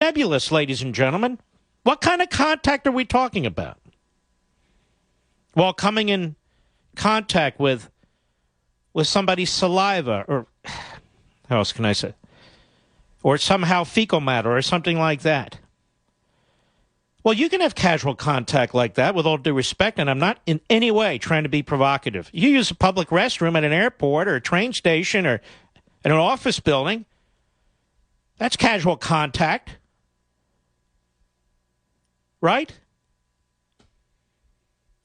nebulous, ladies and gentlemen. What kind of contact are we talking about? Well, coming in contact with somebody's saliva, or how else can I say? Or somehow fecal matter or something like that. Well, you can have casual contact like that, with all due respect, and I'm not in any way trying to be provocative. You use a public restroom at an airport or a train station or in an office building. That's casual contact. Right?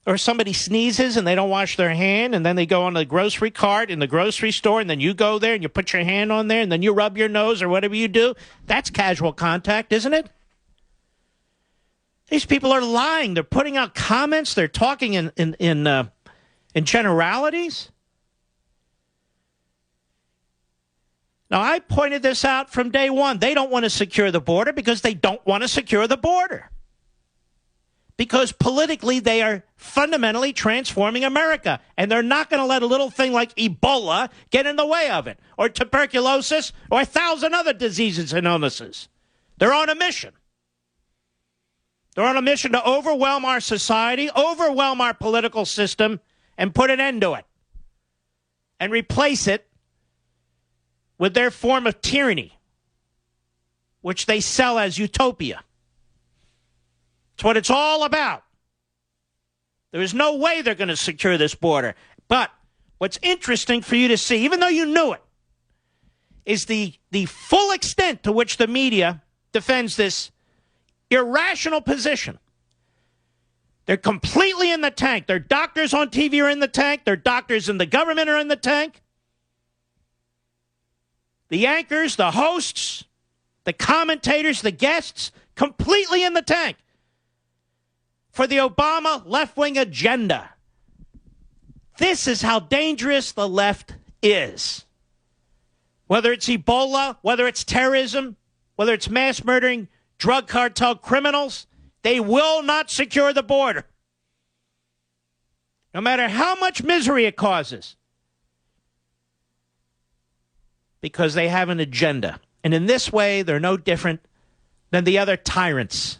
Or somebody sneezes and they don't wash their hand, and then they go on the grocery cart in the grocery store, and then you go there and you put your hand on there, and then you rub your nose or whatever you do. That's casual contact, isn't it? These people are lying. They're putting out comments. They're talking in generalities. Now, I pointed this out from day one. They don't want to secure the border because they don't want to secure the border. Because politically, they are fundamentally transforming America. And they're not going to let a little thing like Ebola get in the way of it, or tuberculosis, or 1,000 other diseases and illnesses. They're on a mission. They're on a mission to overwhelm our society, overwhelm our political system, and put an end to it. And replace it with their form of tyranny, which they sell as utopia. It's what it's all about. There is no way they're going to secure this border. But what's interesting for you to see, even though you knew it, is the full extent to which the media defends this irrational position. They're completely in the tank. Their doctors on TV are in the tank. Their doctors in the government are in the tank. The anchors, the hosts, the commentators, the guests, completely in the tank for the Obama left-wing agenda. This is how dangerous the left is. Whether it's Ebola, whether it's terrorism, whether it's mass murdering drug cartel criminals, they will not secure the border. No matter how much misery it causes. Because they have an agenda. And in this way, they're no different than the other tyrants,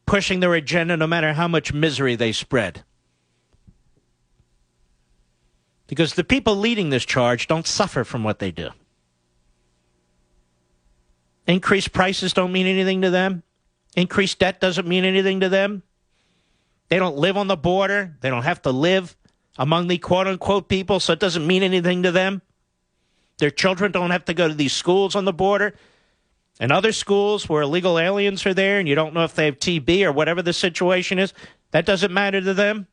pushing their agenda no matter how much misery they spread. Because the people leading this charge don't suffer from what they do. Increased prices don't mean anything to them. Increased debt doesn't mean anything to them. They don't live on the border. They don't have to live among the quote-unquote people, so it doesn't mean anything to them. Their children don't have to go to these schools on the border and other schools where illegal aliens are there and you don't know if they have TB or whatever the situation is. That doesn't matter to them.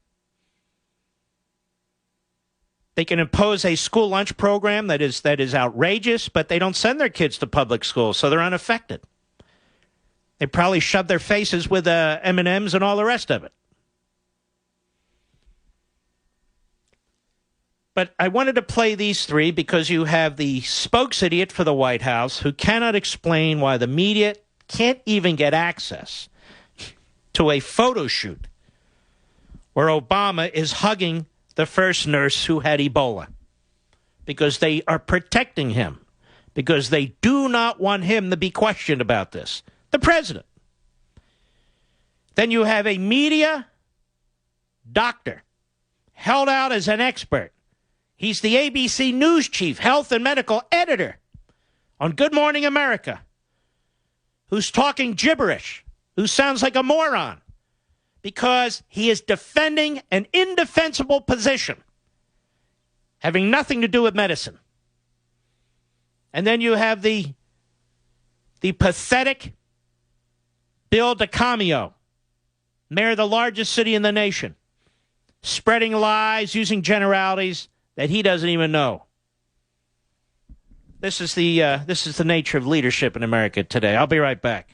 They can impose a school lunch program that is outrageous, but they don't send their kids to public schools, so they're unaffected. They probably shove their faces with M&Ms and all the rest of it. But I wanted to play these three because you have the spokes idiot for the White House who cannot explain why the media can't even get access to a photo shoot where Obama is hugging the first nurse who had Ebola, because they are protecting him, because they do not want him to be questioned about this. The president. Then you have a media doctor held out as an expert. He's the ABC News chief, health and medical editor on Good Morning America, who's talking gibberish, who sounds like a moron, because he is defending an indefensible position having nothing to do with medicine. And then you have the pathetic Bill DeCamio, mayor of the largest city in the nation, spreading lies, using generalities that he doesn't even know. This is the nature of leadership in America today. I'll be right back.